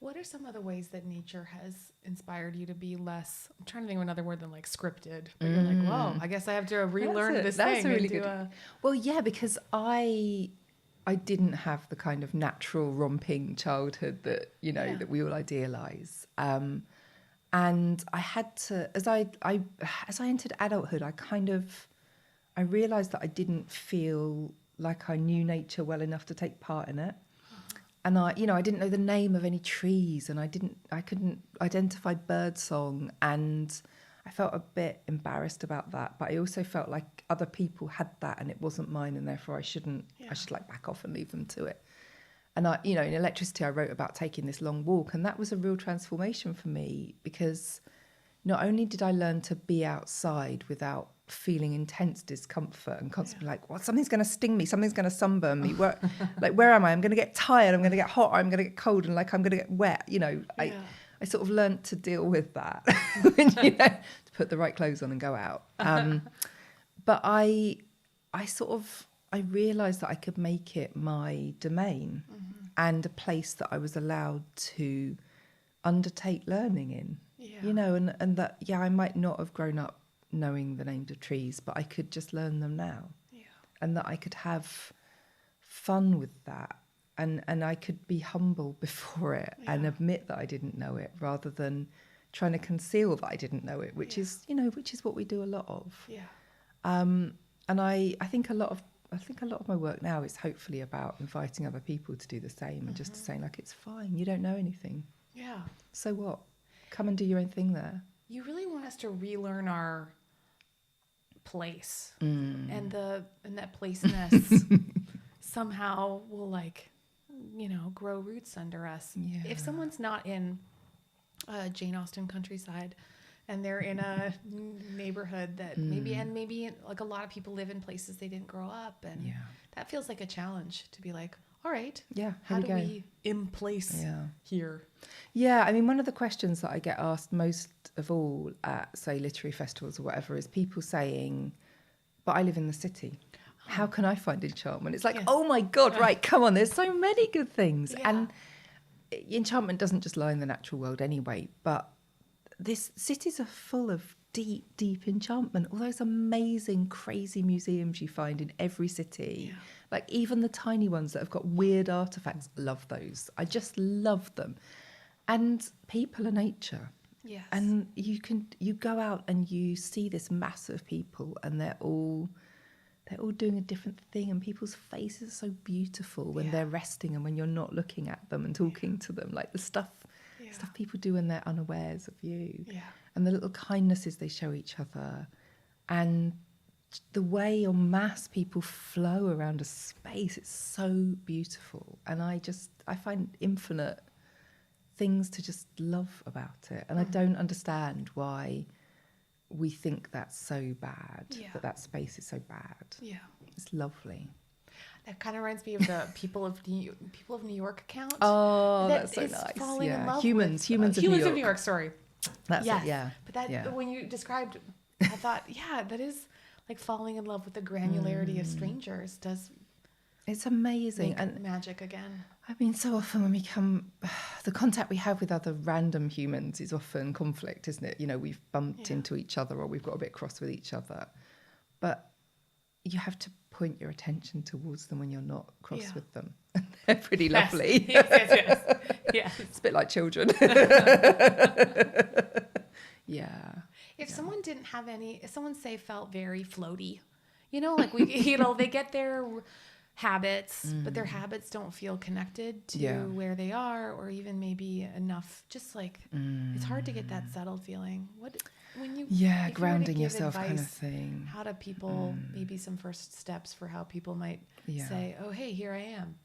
What are some of the ways that nature has inspired you to be less, I'm trying to think of another word than like scripted, but you're like, whoa, I guess I have to relearn this That's thing. a really good. Well, yeah, because I didn't have the kind of natural romping childhood that, that we all idealize. And I had to, as I entered adulthood, I realized that I didn't feel like I knew nature well enough to take part in it. And I didn't know the name of any trees, and I couldn't identify birdsong, and I felt a bit embarrassed about that. But I also felt like other people had that, and it wasn't mine, and therefore I should like back off and leave them to it. And in Electricity, I wrote about taking this long walk, and that was a real transformation for me, because not only did I learn to be outside without feeling intense discomfort and constantly like, well, something's going to sting me, something's going to sunburn me. Where am I? I'm going to get tired, I'm going to get hot, or I'm going to get cold, and like I'm going to get wet. I sort of learned to deal with that, to put the right clothes on and go out. But I realised that I could make it my domain and a place that I was allowed to undertake learning in. And that, I might not have grown up knowing the names of trees, but I could just learn them now. And that I could have fun with that, and I could be humble before it and admit that I didn't know it, rather than trying to conceal that I didn't know it, which is what we do a lot of. And I think a lot of my work now is hopefully about inviting other people to do the same, and just saying, like, it's fine, you don't know anything. So what? Come and do your own thing there. You really want us to relearn our place, and that placeness somehow will grow roots under us. If someone's not in Jane Austen countryside, and they're in a neighborhood that maybe like a lot of people live in places they didn't grow up, and that feels like a challenge to be like, all right, how do we in place here? I mean, one of the questions that I get asked most of all at, say, literary festivals or whatever, is people saying, but I live in the city, how can I find enchantment? It's like, oh my God, right, come on, there's so many good things. And enchantment doesn't just lie in the natural world anyway, but cities are full of deep enchantment. All those amazing, crazy museums you find in every city, like even the tiny ones that have got weird artifacts, love those. I just love them. And people are nature. And you go out and you see this mass of people, and they're all doing a different thing, and people's faces are so beautiful when they're resting and when you're not looking at them and talking to them, like the stuff people do when they're unawares of you, and the little kindnesses they show each other, and the way en masse people flow around a space. It's so beautiful, and I find infinite things to just love about it, and I don't understand why we think that's so bad, that space is so bad. It's lovely. That kind of reminds me of the People of New York account. Oh, that's so nice. Falling in love Humans with, of New York. of New York. Sorry, that's it. But when you described, I thought, that is like falling in love with the granularity of strangers. It's amazing, and magic again. I mean, so often when we the contact we have with other random humans is often conflict, isn't it? We've bumped into each other, or we've got a bit cross with each other, but you have to point your attention towards them when you're not cross with them. They're pretty lovely. Yes. It's a bit like children. If someone didn't have if someone felt very floaty, they get their habits, but their habits don't feel connected to where they are, or even maybe enough. Just like it's hard to get that settled feeling. Grounding yourself advice, kind of thing. How do people maybe some first steps for how people might say, "Oh, hey, here I am."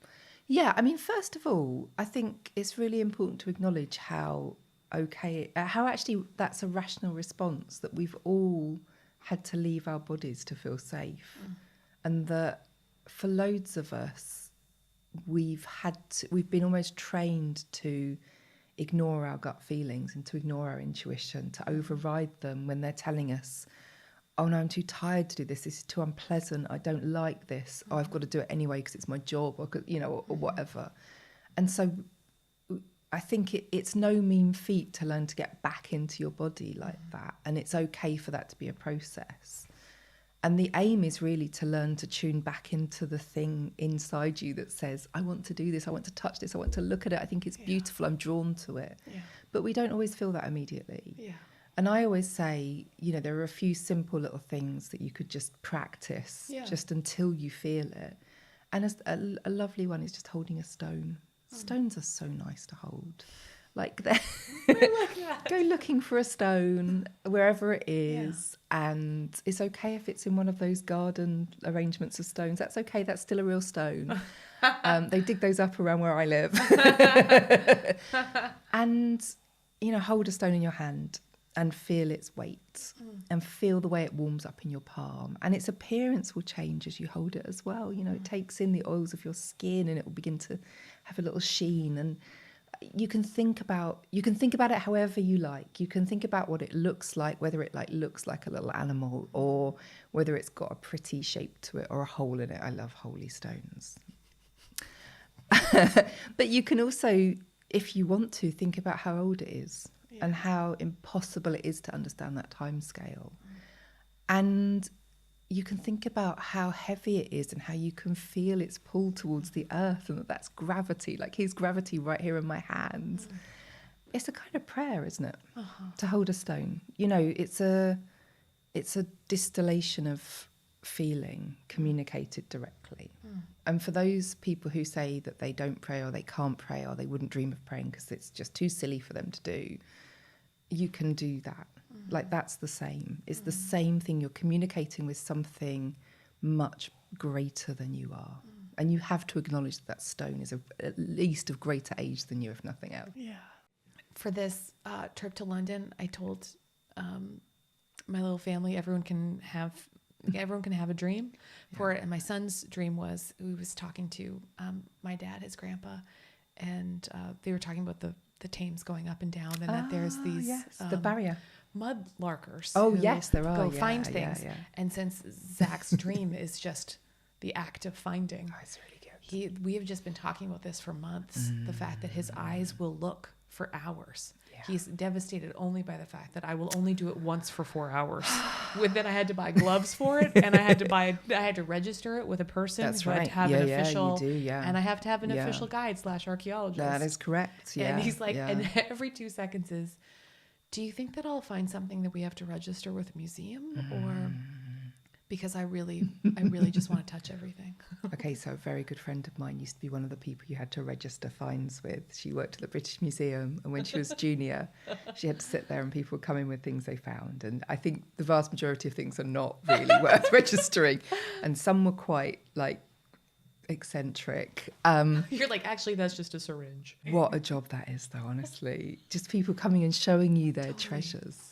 Yeah, I mean, first of all, I think it's really important to acknowledge how actually that's a rational response, that we've all had to leave our bodies to feel safe, and that for loads of us, we've been almost trained to ignore our gut feelings and to ignore our intuition, to override them when they're telling us, oh no, I'm too tired to do this, this is too unpleasant, I don't like this, oh, I've got to do it anyway because it's my job, or whatever. And so I think it's no mean feat to learn to get back into your body like that. And it's okay for that to be a process. And the aim is really to learn to tune back into the thing inside you that says, I want to do this, I want to touch this, I want to look at it, I think it's beautiful, I'm drawn to it. Yeah. But we don't always feel that immediately. Yeah. And I always say, you know, there are a few simple little things that you could just practice just until you feel it. And a lovely one is just holding a stone. Stones are so nice to hold. Like, go looking for a stone wherever it is, and it's okay if it's in one of those garden arrangements of stones. That's okay. That's still a real stone. They dig those up around where I live. And, you know, hold a stone in your hand and feel its weight and feel the way it warms up in your palm. And its appearance will change as you hold it as well. You know, it takes in the oils of your skin and it will begin to have a little sheen. And you can think about it however you like. You can think about what it looks like, whether it looks like a little animal or whether it's got a pretty shape to it or a hole in it. I love holy stones. But you can also, if you want to, think about how old it is and how impossible it is to understand that time scale. And you can think about how heavy it is and how you can feel its pull towards the earth, and that's gravity, like here's gravity right here in my hands. It's a kind of prayer, isn't it? To hold a stone. You know, it's a distillation of feeling communicated directly. And for those people who say that they don't pray or they can't pray or they wouldn't dream of praying because it's just too silly for them to do, you can do that. Like, that's the same. It's the same thing. You're communicating with something much greater than you are. And you have to acknowledge that stone is at least of greater age than you, if nothing else. Yeah. For this trip to London, I told my little family everyone can have a dream for it. And my son's dream was, we was talking to my dad, his grandpa, and they were talking about the Thames going up and down, and that there's these the barrier mud larkers. Oh yes, there are. Go find things. And since Zach's dream is just the act of finding, it's really good. We have just been talking about this for months. The fact that his eyes will look for hours. He's devastated only by the fact that I will only do it once for 4 hours. Then I had to buy gloves for it, and I had to register it with a person That's who right. had to have an official. You do, and I have to have an official guide / archaeologist. That is correct. Yeah. And he's like, and every 2 seconds is, do you think that I'll find something that we have to register with a museum, or because I really just want to touch everything. Okay, so a very good friend of mine used to be one of the people you had to register finds with. She worked at the British Museum, and when she was junior, she had to sit there and people would come in with things they found. And I think the vast majority of things are not really worth registering. And some were quite, like, eccentric. You're like, actually, that's just a syringe. What a job that is, though, honestly. Just people coming and showing you their treasures.